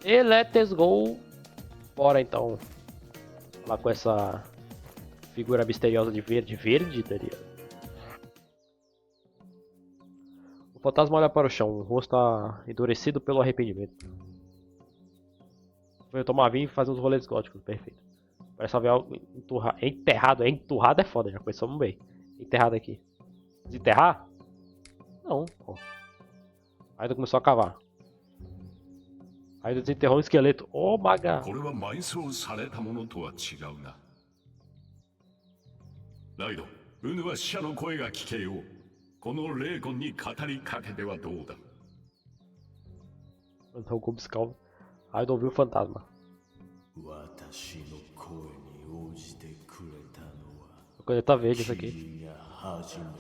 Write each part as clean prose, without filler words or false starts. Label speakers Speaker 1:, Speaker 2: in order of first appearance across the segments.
Speaker 1: E let's go. Bora então. Lá com essa figura misteriosa de verde. Verde, Daria. O fantasma olha para o chão. O rosto endurecido pelo arrependimento. Foi tomar vinho e fazer uns rolês góticos. Perfeito. Parece haver algo enterrado. Enturrado é foda, já começamos bem. Enterrado aqui. Desenterrar? Não, pô. Ainda começou a cavar. Ainda desenterrou um esqueleto. Oh, maga!
Speaker 2: これは埋葬されたものとは違うな。ライド、ウヌは死者の声が聞けよう。この霊魂に語りかけてはどうだ。
Speaker 1: Então, como buscar. Ainda ouviu o fantasma. O caneta verde, isso aqui.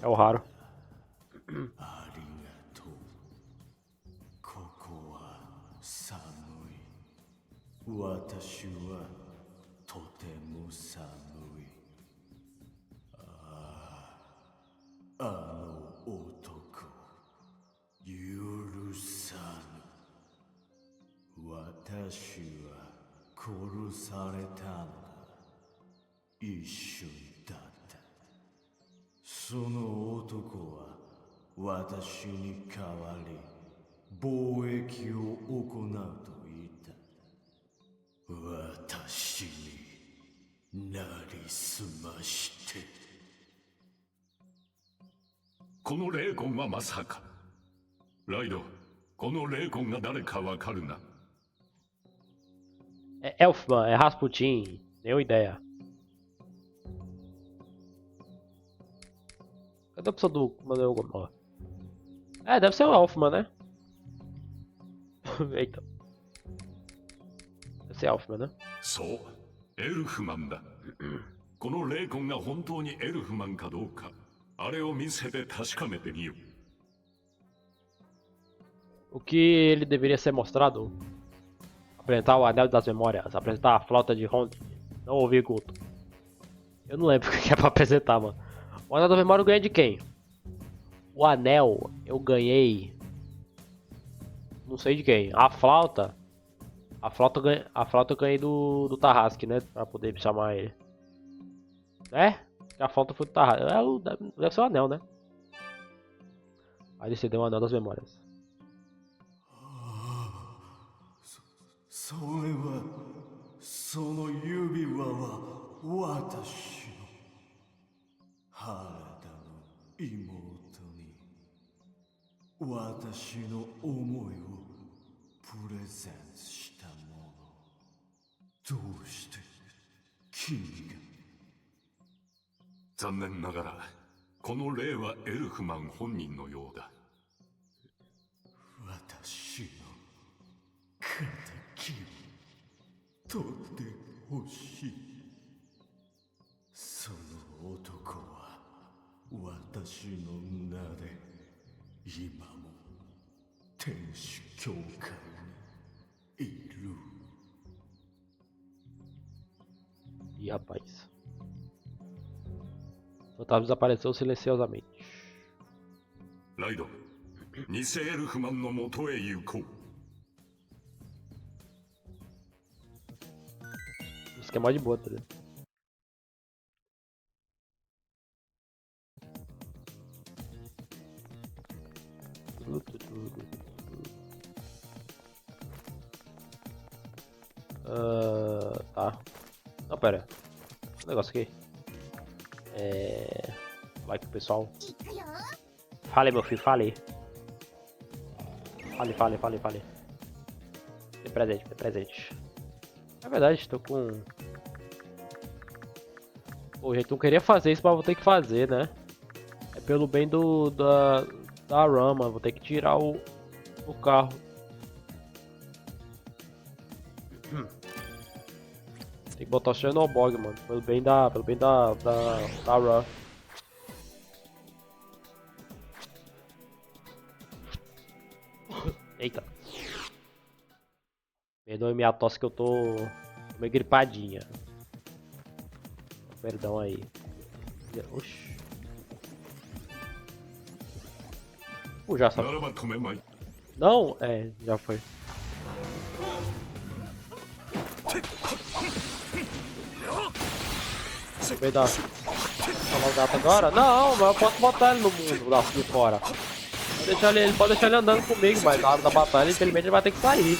Speaker 1: É o raro.
Speaker 2: この霊魂はまさか。ライド、この霊魂が誰かわかるな。
Speaker 1: É Elfman, é Rasputin. Nenhuma ideia. Cadê a opção do Manuel Gomes? É, deve ser o Elfman, né? Eita. Deve ser Elfman, né?
Speaker 2: そう、エルフマンだ。この霊魂が本当にエルフマンかどうか、あれを見せて確かめてみよう。
Speaker 1: O que ele deveria ser mostrado? Apresentar o Anel das Memórias, apresentar a flauta de Ronde. Não ouvi Guto. Eu não lembro o que é pra apresentar, mano. O Anel da Memória eu ganhei de quem? O Anel eu ganhei. Não sei de quem. A flauta. A flauta eu ganhei do Tarrasque, né? Pra poder chamar ele. Né? A flauta foi do Tarrasque. Deve ser o Anel, né? Aí ele cedeu o Anel das Memórias.
Speaker 3: それはその指輪は私の原田の妹に私の思いをプレゼンしたもの。どうして君が。
Speaker 2: 残念ながらこの霊はエルフマン本人のようだ。
Speaker 3: 私の敵を取ってほしい。その男は私の名で今も天使教会にいる。
Speaker 1: Ih, rapaz. O fantasma desapareceu silenciosamente.
Speaker 2: ライド、偽エルフマンのもとへ行こう。
Speaker 1: Isso que é mó de boa, tá ligado? Tá. Não, pera. Um negócio aqui. Vai pro pessoal. Fale, meu filho, fale. Fale. Dê presente. É verdade, tô com... Pô, gente, não queria fazer isso, mas vou ter que fazer, né? É pelo bem da Rama, vou ter que tirar o carro. Tem que botar o Xenobog, mano, pelo bem da Ram. Eita. Perdoe minha tosse que eu tô meio gripadinha. Perdão aí. Oxi. Já sabe. Não, já foi. Vai dar. Falar o gato agora? Não, mas eu posso botar ele no mundo lá de fora. Ele pode deixar ele andando comigo, mas na hora da batalha, infelizmente, ele vai ter que sair.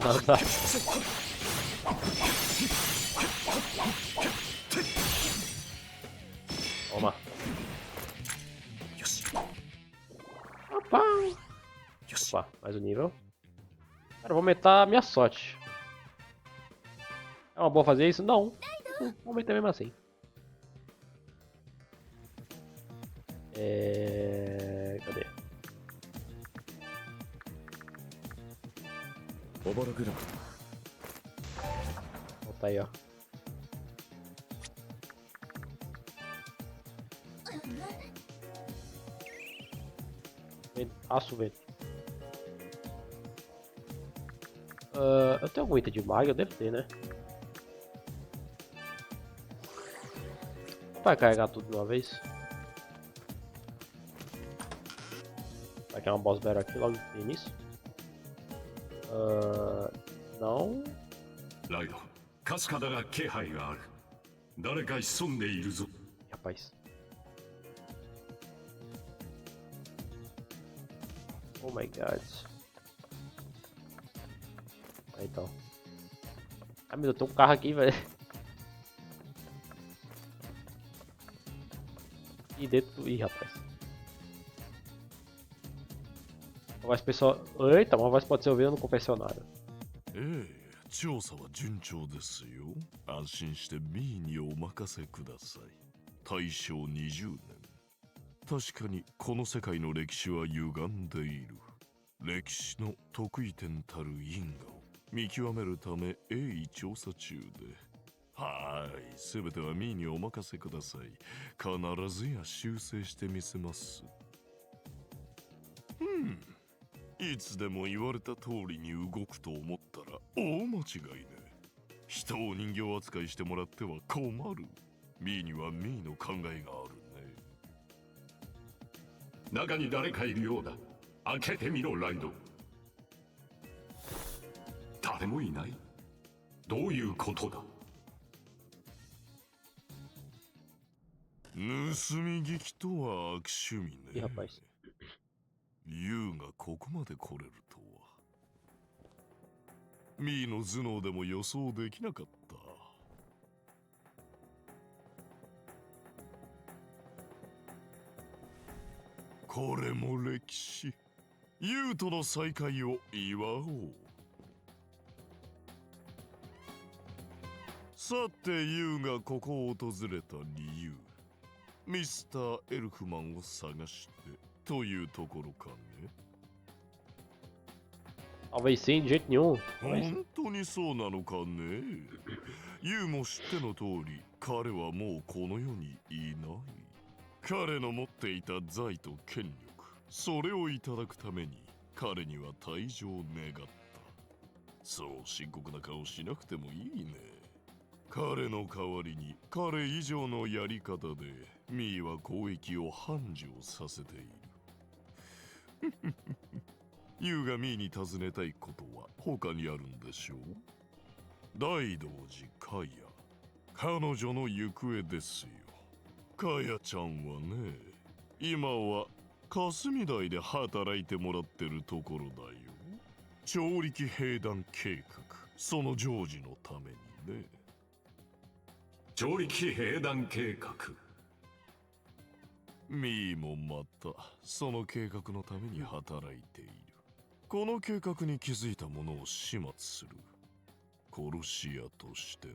Speaker 1: Nada. Toma. Opa! Opa, mais um nível. Cara, eu vou aumentar a minha sorte. É uma boa fazer isso? Não. Vou aumentar mesmo assim. Cadê? Volta aí, ó. Aço vento. Eu tenho algum item de magia? Eu devo ter, né? Vai carregar tudo de uma vez. Vai criar uma boss battle aqui logo no início. Não.
Speaker 2: ライド、かすかだが気配がある。誰か潜んでいるぞ。
Speaker 1: Rapaz. Oh my god. Aí então. Ah, meu Deus, tem um carro aqui, velho. E dentro. Ih, rapaz. A voz pessoal. Eita, uma voz pode ser ouvida no confessionário.
Speaker 3: 調査は順調ですよ。安心してミーにお任せください。大正20年。確かにこの世界の歴史は歪んでいる。歴史の得意点たる因果を見極めるため鋭意調査中で。はい、すべてはミーにお任せください。必ずや修正してみせます。いつでも言われた通りに動くと思ったら大間違いね。人を人形扱いしてもらっては困る。ミーにはミーの考えがあるね。
Speaker 2: 中に誰かいるようだ。開けてみろ、ライド。誰もいない。どういうことだ。
Speaker 3: 盗み聞きとは悪趣味
Speaker 1: Ih,
Speaker 3: ね。
Speaker 1: rapaz.
Speaker 3: ユウがここまで来れるとは。ミーの頭脳でも予想できなかった。これも歴史。ユウとの再会を祝おう。さてユウがここを訪れた理由。ミスター・エルフマンを探してというところかね。
Speaker 1: Talvez sim, de jeito nenhum. Mas...
Speaker 3: 本当にそうなのかね。ユウも知っての通り、彼はもうこの世にいない。彼の持っていた財と権力、それをいただくために彼には退場を願った。そう深刻な顔しなくてもいいね。彼の代わりに彼以上のやり方でミーは攻撃を繁盛させている。ユウがミーに尋ねたいことは他にあるんでしょう。大道寺カヤ、彼女の行方ですよ。カヤちゃんはね、今は霞台で働いてもらってるところだよ。調力兵団計画、その成就のためにね。
Speaker 2: 調力兵団計画。
Speaker 3: ミーもまたその計画のために働いている。この計画に気づいた者を始末する。殺し屋としてね。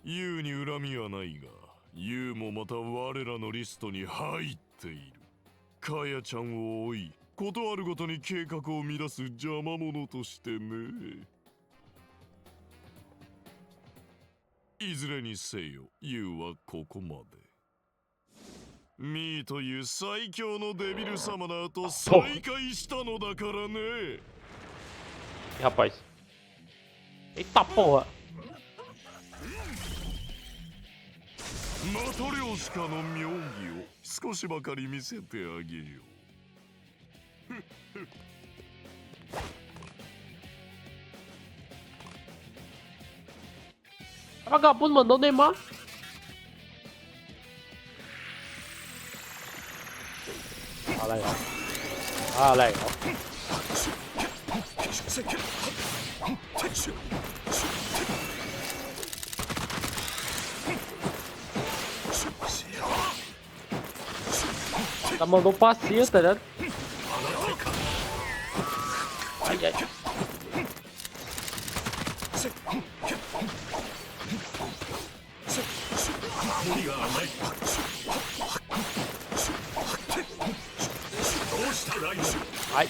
Speaker 3: ユウに恨みはないが、ユウもまた我らのリストに入っている。カヤちゃんを追い、ことあるごとに計画を乱す邪魔者としてね。いずれにせよ、ユウはここまで。ミーという最強のデビルサマナーと再会したのだからね。
Speaker 1: Ih, rapaz. Eita porra.
Speaker 3: マトリョーシカの妙義を少しばかり見せてあげよう。
Speaker 1: Vagabundo mandou o Neymar. Ah, legal. Ah, legal. Tá mandou um passinho, tá ligado? Ai, ai. Ai.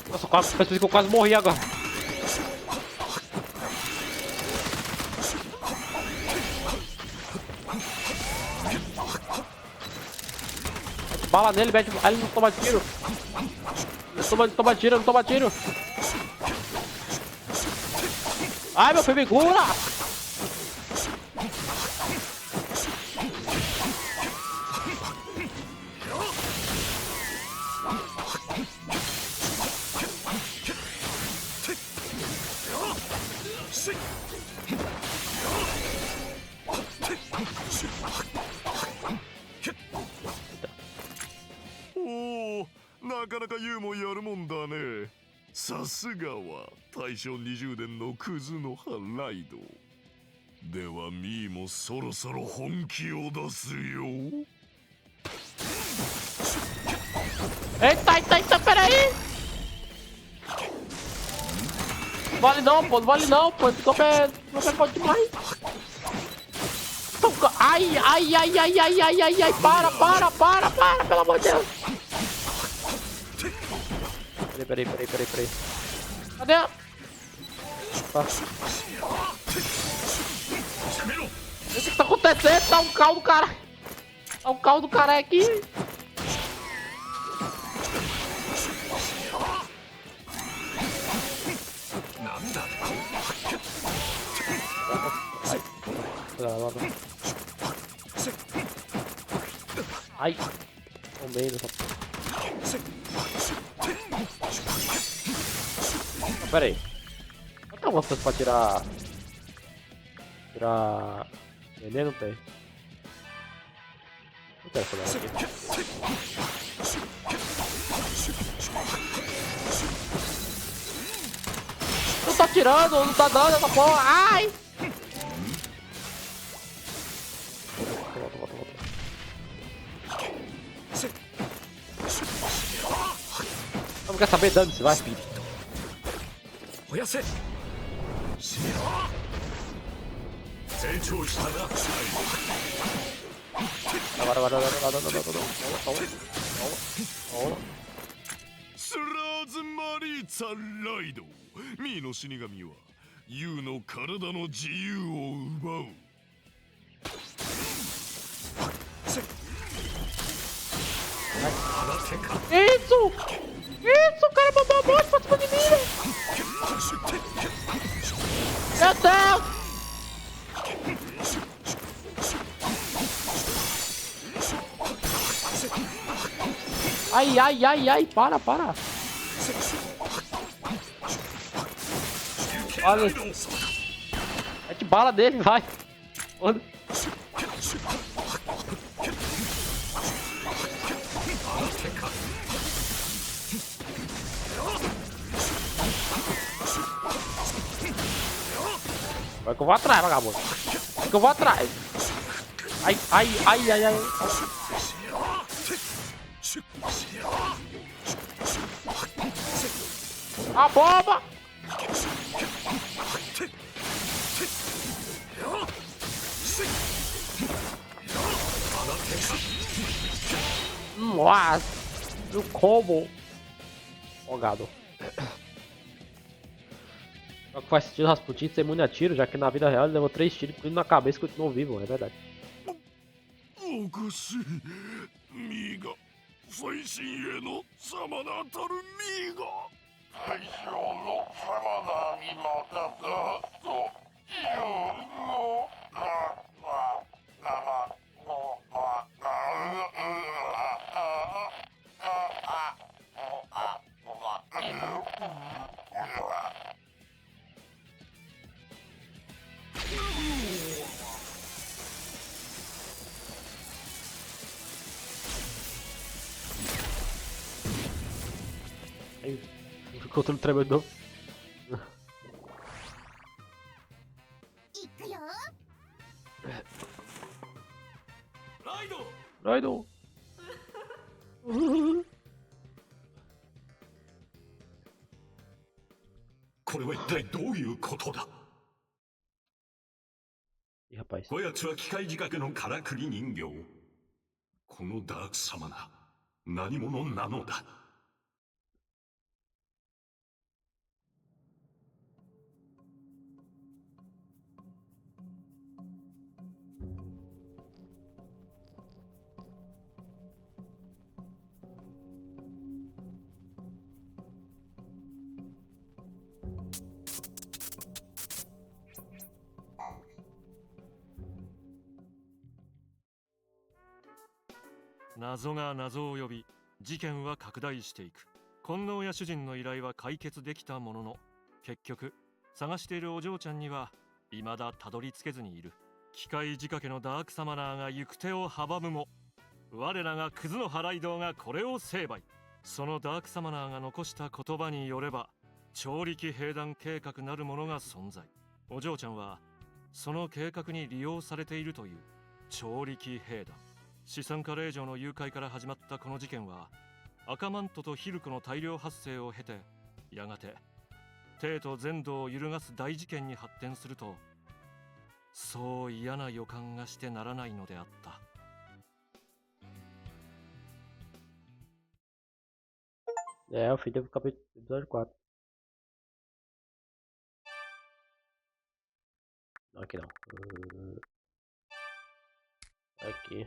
Speaker 1: Nossa, parece que eu quase morri agora. Mete bala nele, mete. Ah, ele não toma tiro. Não toma tiro, não toma tiro. Ai, meu filho, me cura!
Speaker 3: おお、なかなかユーもやるもんだね。さすがは大正20年のクズの葉ライド。ではミーもそろそろ本気を出すよ。
Speaker 1: Eita, eita, eita, peraí! Vale não, pô, não vale não, pô, ficou pé forte demais. Ai, ai, ai, ai, ai, ai, ai, ai, para, pelo amor de Deus. Peraí. Cadê? Tá. O que tá acontecendo? Tá um caldo, cara. Tá um caldo, cara, aqui. Ai, tomei dessa porra. Ah, pera aí. Não tem alguma coisa pra tirar veneno? Não tem. Não quero fazer aqui. Não tá tirando, não tá dando essa porra. Ai! Volta. Não quer saber, dane-se, vai.
Speaker 3: 燃やせ。しめろ。成長したな。
Speaker 1: Agora.
Speaker 3: スラーズマリーツァライド。ミーの死神はユウの体の自由を奪う。
Speaker 1: Isso, cara, mandou a morte pra cima de mim, velho. Meu Deus. Ai, para. Olha. Mete bala dele, vai. Olha. Vai que eu vou atrás, vagabundo. Vai que eu vou atrás. Ai. A bomba! Nossa! O combo! Ó, gado. Só que faz sentido Rasputin ser imune a tiro, já que na vida real ele levou 3 tiros, incluindo na cabeça e continuou vivo, é verdade.
Speaker 3: おかしい。ミーが最新鋭のサマナーたるミーが最小のサマナーにまただというの
Speaker 1: Aí, controle tremendo.
Speaker 4: 行くよ。
Speaker 3: ライド
Speaker 1: Raido!
Speaker 2: これは一体どういうことだ。
Speaker 1: Ih, rapaz.
Speaker 2: こやつは機械仕掛けのからくり人形。このダークサマナー、何者なのだ。
Speaker 5: 謎が謎を呼び、事件は拡大していく。金能屋主人の依頼は解決できたものの、結局探しているお嬢ちゃんには未だたどり着けずにいる。機械仕掛けのダークサマナーが行く手を阻むも、我らがクズの払い道がこれを成敗。そのダークサマナーが残した言葉によれば、超力兵団計画なるものが存在。お嬢ちゃんはその計画に利用されているという超力兵団。資産家令嬢の誘拐から始まったこの事件は、赤マントとヒルコの大量発生を経て、やがて帝都全土を揺るがす大事件に発展すると、そう嫌な予感がしてならないのであった。
Speaker 1: É, o fim do episódio 4. Não, aqui não. Aqui.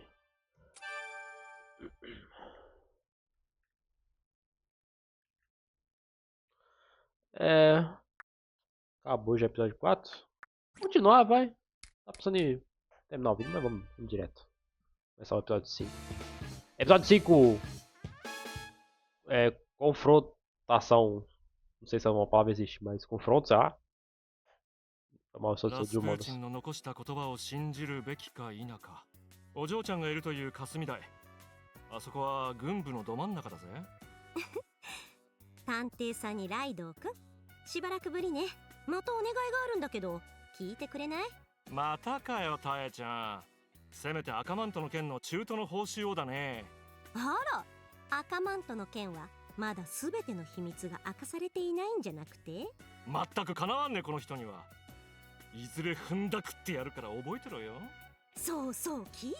Speaker 1: É. Acabou já o episódio 4. Continuar, vai. Tá pensando em terminar o vídeo, mas vamos direto. Começar o episódio 5. Episódio 5. É. Confrontação. Não sei se uma palavra existe, mas confronto, sei lá. まあ、そうそう、
Speaker 5: ラスプーチンの残した言葉を信じるべきか否か。お嬢ちゃんがいるという霞台。あそこは軍部のど真ん中だぜ。
Speaker 4: 探偵さんにライドをくん。しばらくぶりね。またお願いがあるんだけど、聞いてくれない？
Speaker 5: またかよ、タエちゃん。せめて赤マントの件の中途の報酬をだね。
Speaker 4: あら、赤マントの件はまだ全ての秘密が明かされていないんじゃなくて？
Speaker 5: まったくかなわんね、この人には。いずれ踏んだくってやるから覚えてろよ。
Speaker 4: そうそう、聞いて。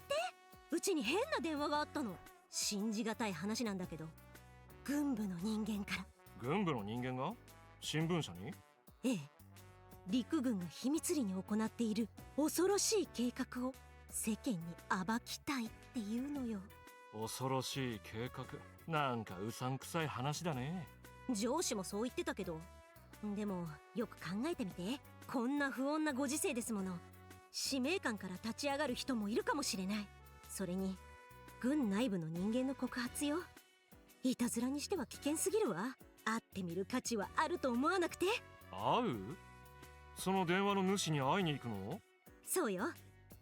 Speaker 4: うちに変な電話があったの。信じがたい話なんだけど、軍部の人間から。
Speaker 5: 軍部の人間が新聞社に？
Speaker 4: ええ、陸軍が秘密裏に行っている恐ろしい計画を世間に暴きたいっていうのよ。
Speaker 5: 恐ろしい計画。なんかうさんくさい話だね。
Speaker 4: 上司もそう言ってたけど、でもよく考えてみて。こんな不穏なご時世ですもの。使命感から立ち上がる人もいるかもしれない。それに軍内部の人間の告発よ。いたずらにしては危険すぎるわ。会ってみる価値はあると思わなくて？
Speaker 5: 会う？その電話の主に会いに行くの？
Speaker 4: そうよ。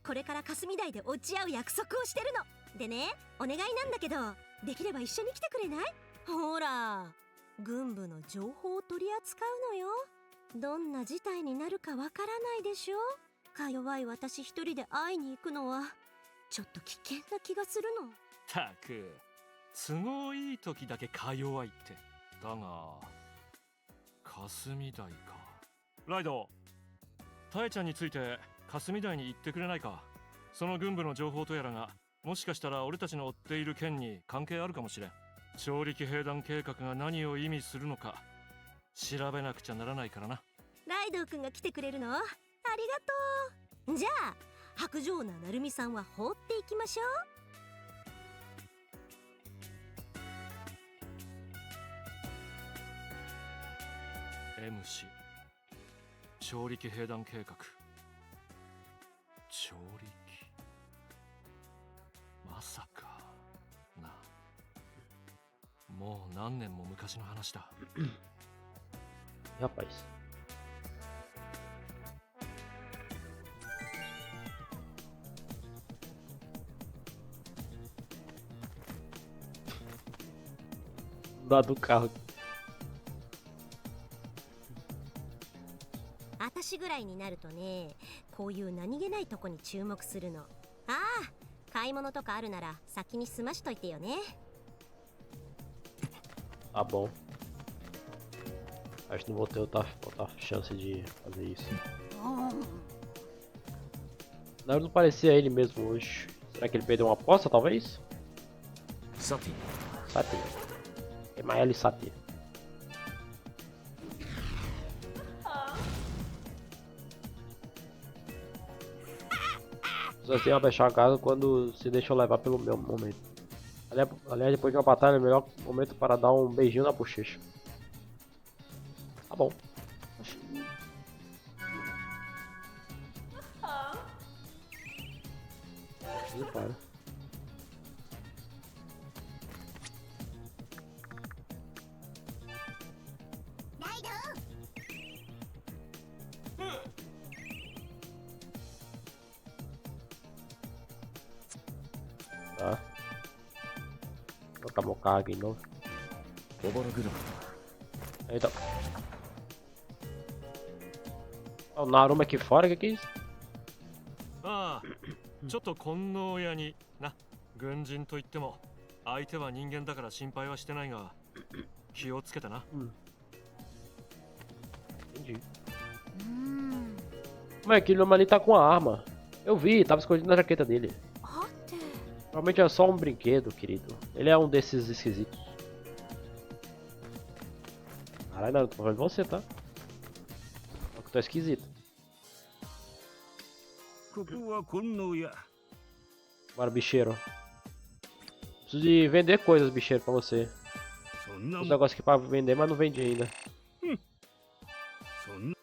Speaker 4: これから霞台で落ち合う約束をしてるの。でね、お願いなんだけど、できれば一緒に来てくれない？ほら、軍部の情報を取り扱うのよ。どんな事態になるかわからないでしょ。か弱い私一人で会いに行くのはちょっと危険な気がするの。
Speaker 5: たく、都合いい時だけか弱いって。だが霞台か。ライド、タエちゃんについて霞台に行ってくれないか。その軍部の情報とやらがもしかしたら俺たちの追っている件に関係あるかもしれん。超力兵団計画が何を意味するのか調べなくちゃならないからな。
Speaker 4: ライドウ君が来てくれるの？ありがとう。じゃあ白状ななるみさんは放っていきましょう。
Speaker 5: M 氏超力兵団計画。超力、まさかな。もう何年も昔の話だ。
Speaker 1: Rapaz. Lá do carro.
Speaker 4: 私ぐらいになるとね、こういう何気ないとこに注目するの。ああ、買い物とかあるなら先に済ましといてよね。
Speaker 1: Tá bom. Acho que não vou ter outra chance de fazer isso. Naruto não parecia ele mesmo hoje. Será que ele perdeu uma aposta, talvez?
Speaker 3: さて
Speaker 1: Sati. Emaele Sati. Só tem uma baixar a casa quando se deixou levar pelo meu momento. Aliás, depois de uma batalha, é o melhor momento para dar um beijinho na bochecha. Tá bom. Não para. Tá. Vou colocar meu carro aqui de novo.
Speaker 3: おぼろ車
Speaker 1: Eita. Ó, o Naruma aqui fora, que é isso?
Speaker 5: ああ、ちょっと金能屋にな。軍人といっても相手は人間だから心配はしてないが、気をつけてな。
Speaker 1: Entendi. Como é que ele ali tá com a arma? Eu vi, tava escondido na jaqueta dele.
Speaker 4: はって。
Speaker 1: Realmente é só um brinquedo, querido. Ele é um desses esquisitos. Caralho, Naruto, tô falando de você, tá? Só que tu é esquisito.
Speaker 3: ここは金能屋
Speaker 1: Bora, bicheiro. Preciso de vender coisas, bicheiro, pra você.
Speaker 3: そんな
Speaker 1: Os negócios aqui pra vender, mas não vendi ainda.
Speaker 3: そんな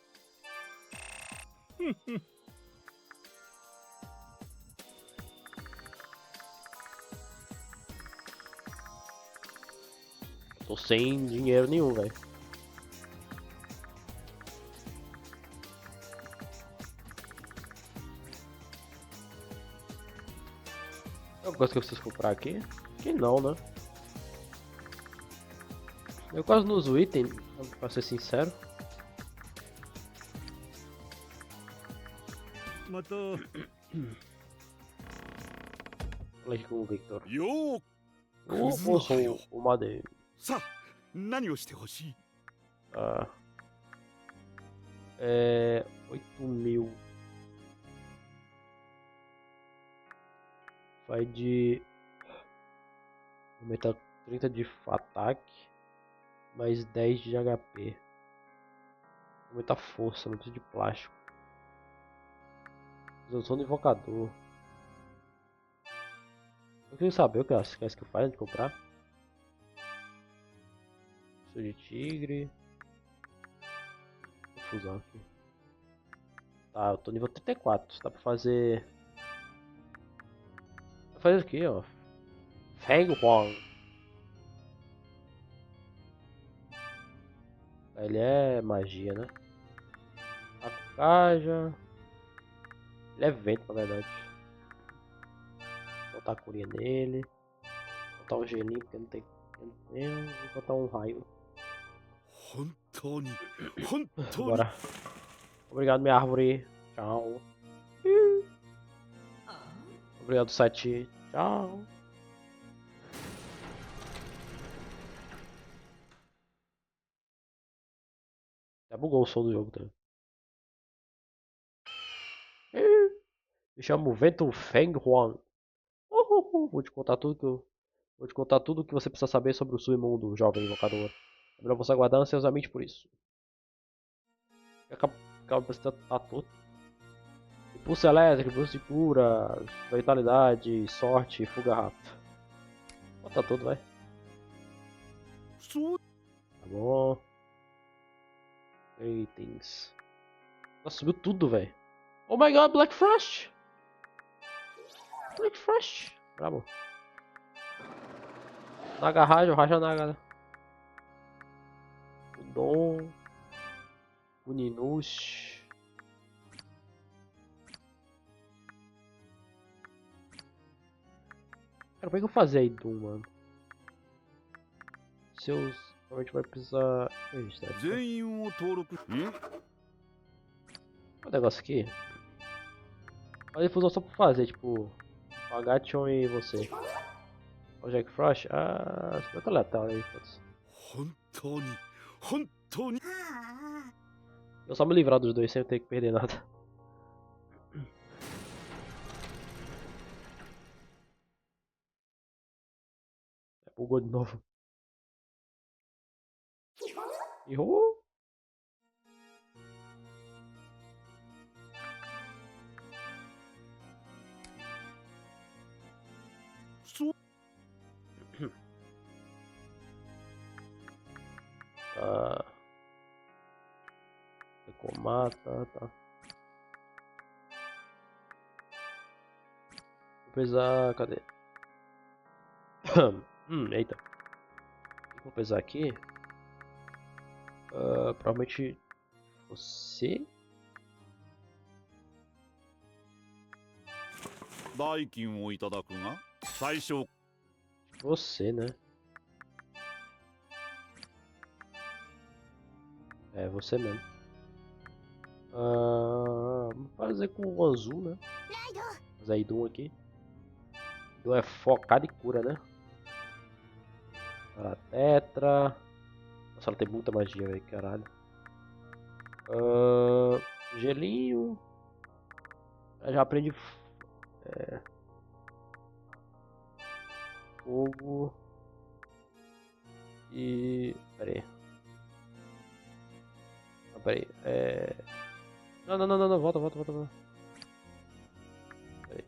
Speaker 1: Tô sem dinheiro nenhum, velho. Tem alguma coisa que eu preciso comprar aqui? Que não, né? Eu quase não uso item, pra ser sincero.
Speaker 3: また
Speaker 1: Fala aqui com o Victor.
Speaker 3: よう
Speaker 1: Ou sou o Madeiro.
Speaker 3: さあ何をしてほしい
Speaker 1: Ah. 8.000. Vai de. Aumentar 30 de ataque. Mais 10 de HP. Aumentar a força, não preciso de plástico. Resolução do invocador. Eu queria saber o que essa skill faz antes de comprar. Sou de tigre. Fusão aqui. Tá, eu tô nível 34. Dá pra fazer. Vou fazer aqui, ó. Feng Huang. Ele é magia, né? Acaja. Ele é vento, na verdade. Vou botar a curinha nele. Vou botar um gelinho, porque não tem. Vou botar um raio.
Speaker 3: 本当に本当に
Speaker 1: Bora. Obrigado, minha árvore. Tchau. Obrigado, Sati. Tchau. Até bugou o som do jogo também. Me chamo Vento Feng Huang. Vou te contar tudo que eu... Vou te contar tudo o que você precisa saber sobre o submundo, jovem invocador. É melhor você aguardar ansiosamente por isso. Capacidade tá todo. Impulso elétrico, impulso de cura, vitalidade, sorte, fuga rápida. Bota tudo, vai. Tá bom. Itens. Nossa, subiu tudo, velho. Oh my god, Black Frost! Black Frost! Brabo. Naga Raja, Raja Naga, né? Udon. Uninush. Cara, como é que eu fazer aí, Doom, mano? Seus. Provavelmente vai precisar. Registrar. O negócio aqui. Fazer fusão só pra fazer, tipo. O Agation e você. O Jack Frost? Ah, você tá aleatório aí, foda-se.
Speaker 3: 本当に本当に
Speaker 1: Eu só me livrar dos dois sem eu ter que perder nada. Bugou de novo. Errou? Ah. Mata, tá. Vou pesar. Cadê? Eita. Vou pesar aqui. Provavelmente você.
Speaker 6: 代金をいただくが最小
Speaker 1: Você, né? É, você mesmo. Vamos fazer com o azul, né? Fazer aí Doom aqui. Doom é focado em cura, né? Para Tetra. Nossa, ela tem muita magia, velho, caralho. Gelinho. Eu já aprendi. Fogo. E. Pera aí. Não, pera aí. Não. Volta. Pera aí.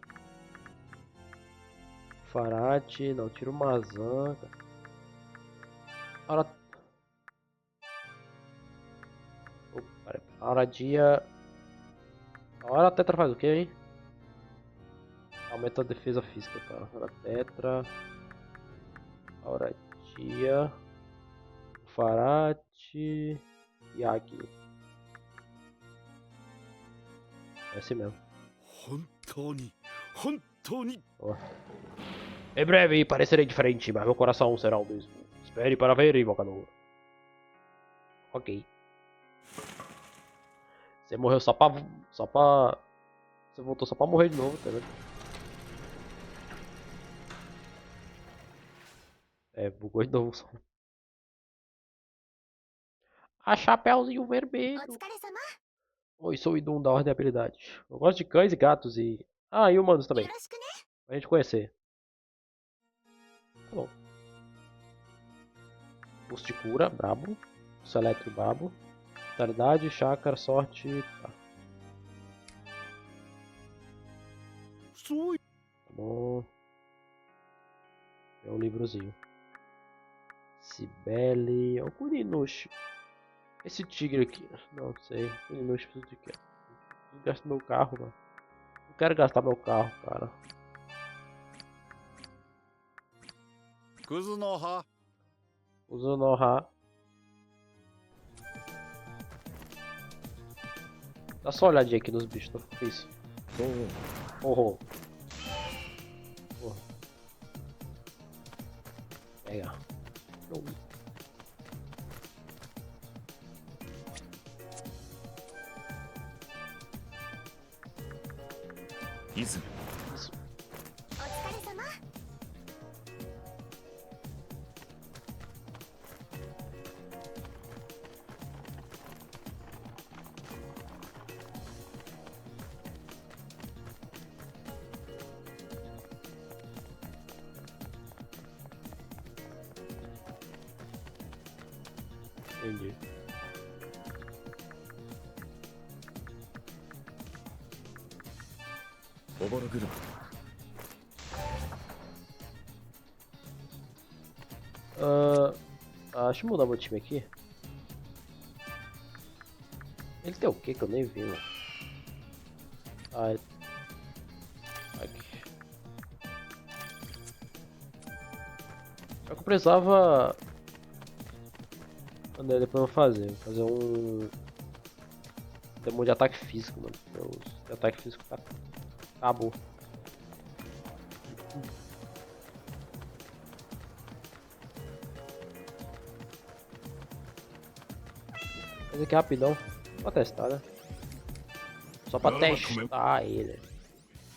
Speaker 1: Farate. Não, tira o Mazanca. Aradia. A hora a Tetra faz o que, hein? Aumenta a defesa física, tá? Hora Tetra. Aradia. Farate. Yagi. É assim mesmo.
Speaker 3: 本当に本当に
Speaker 1: Em breve parecerei diferente, mas meu coração será o mesmo. Espere para ver, invocador. Ok. Você morreu só pra. Você voltou só pra morrer de novo, tá vendo? É, bugou de novo só. A Chapeuzinho Vermelho. Oi, sou o Idum da Ordem de Habilidade. Eu gosto de cães e gatos e. Ah, e humanos também. Pra gente conhecer. Tá bom. Curso de cura, brabo. Curso elétrico, brabo. Vitalidade, chácara, sorte. Tá. Tá bom. É um livrozinho. Cibele. O Kurinushi. Esse tigre aqui. Não sei. Kurinushi precisa de quê? Não gasto meu carro, mano. Não quero gastar meu carro, cara.
Speaker 6: クズの葉
Speaker 1: Uzunoha. Dá só uma olhadinha aqui nos bichos, não fica isso. Oh. Pega.
Speaker 2: Isso.
Speaker 1: Entendi.
Speaker 3: おぼろ車
Speaker 1: Deixa eu mudar meu time aqui. Ele tem o que que eu nem vi, mano? Aqui. É que eu precisava... Depois eu vou fazer um... Demônio de ataque físico, mano. O ataque físico tá... Acabou. Fazer aqui rapidão. Pra testar, né? Só pra testar ele.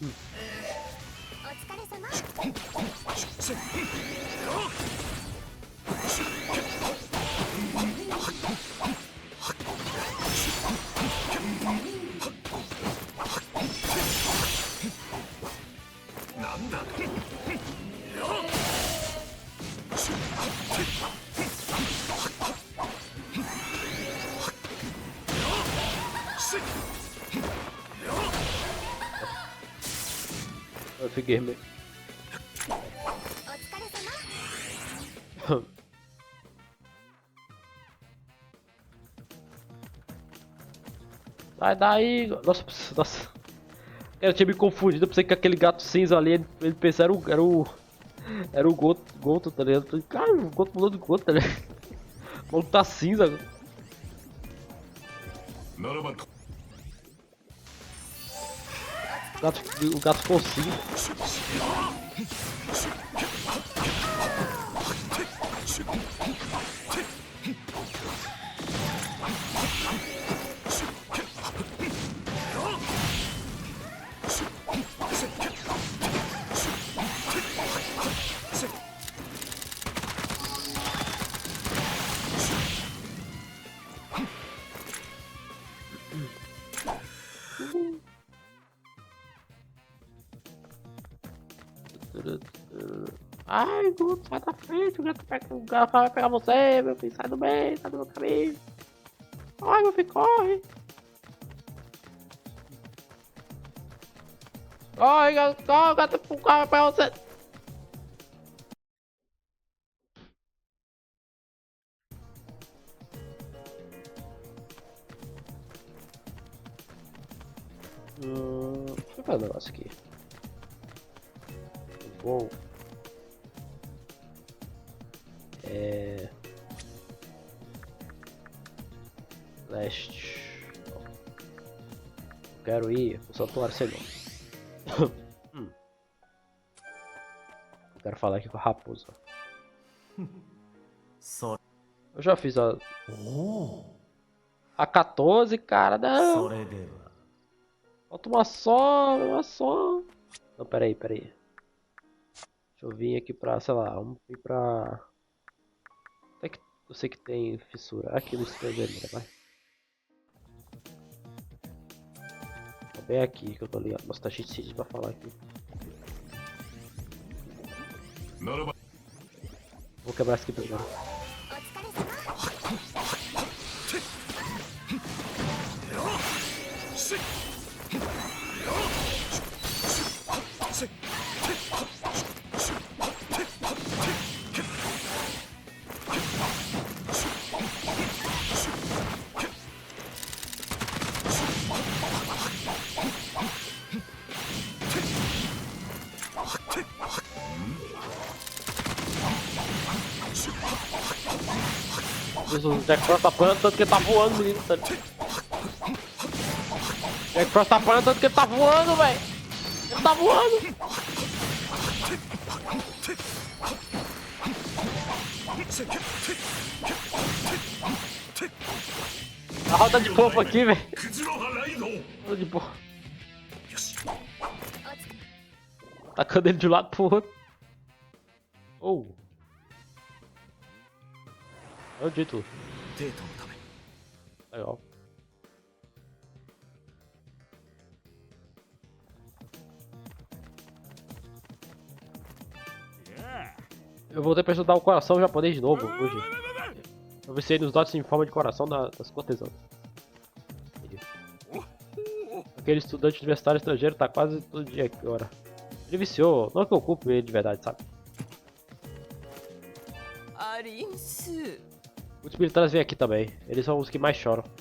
Speaker 4: お疲れ様
Speaker 2: なんだ
Speaker 1: Eu fiquei meio...
Speaker 4: お疲れ様
Speaker 1: Sai daí! Nossa. Eu tinha me confundido, eu pensei que aquele gato cinza ali, ele pensou era o Goto, tá ligado? Eu falei, cara, o Goto mudou do Goto, tá ligado? O maluco tá cinza.
Speaker 2: ならばと
Speaker 1: O gato ficou cinza. Ai, Guto, sai da frente, o gato vai pegar você, meu filho, sai do meio, sai do meu caminho. Ai, meu filho, corre. Corre, gato, corre, o gato vai pegar você. Deixa eu fazer um negócio aqui. Bom. Leste. Eu quero ir pro Santuário Senhor. Eu quero falar aqui com a raposa.
Speaker 3: そ
Speaker 1: Eu já fiz a
Speaker 3: お
Speaker 1: 14, cara.
Speaker 3: そ
Speaker 1: Não.
Speaker 3: れでは
Speaker 1: Falta uma só. Não, peraí. Deixa eu vir aqui pra, sei lá, vamos vir pra... Até que eu sei que tem fissura. Aqui no escrever, vai. Tá bem aqui que eu tô ligado. Nossa, tá cheio de sítio pra falar aqui.
Speaker 2: ならば
Speaker 1: Vou quebrar isso aqui primeiro.
Speaker 4: お疲れ様
Speaker 1: Jesus, o Jack Frost tá apanhando tanto que ele tá voando, menino. Jack Frost tá apanhando tanto que ele tá voando, velho. Ele tá voando. A roda de povo aqui, velho.
Speaker 2: クズロハライド
Speaker 1: Roda de povo.
Speaker 2: よし
Speaker 1: Tacando ele de um lado pro outro. Oh. É o título.
Speaker 3: データのため
Speaker 1: Legal. Eu voltei pra estudar o coração japonês de novo hoje. Eu viciei nos dotes em forma de coração das cortesãs. Ok, aquele estudante universitário estrangeiro tá quase todo dia aqui agora. Ele viciou, não é que eu culpo ele de verdade, sabe?
Speaker 7: アリンス
Speaker 1: Muitos militares vêm aqui também, eles são os que mais choram.
Speaker 4: どう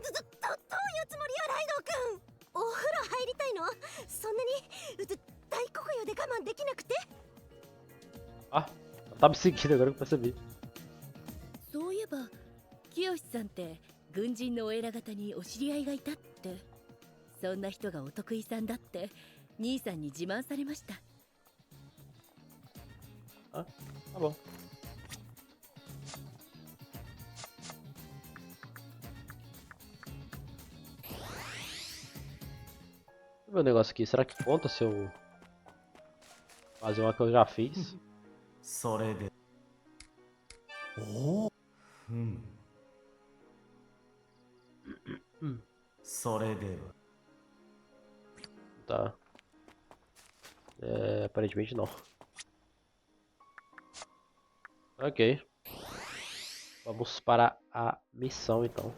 Speaker 4: いうつもりよライドウ君。お風呂入りたいの？そんなに大黒湯で我慢できなくて。
Speaker 1: Ah, ela tá me seguindo agora que eu percebi.
Speaker 7: そういえば清さんって軍人のお偉方にお知り合いがいたって。そんな人がお得意さんだって兄さんに自慢されました。
Speaker 1: Ah, tá bom. Deixa eu ver um negócio aqui, será que conta se eu fazer uma que eu já fiz?
Speaker 3: それでおおそれでは
Speaker 1: Tá. Aparentemente não. Ok. Vamos para a missão então.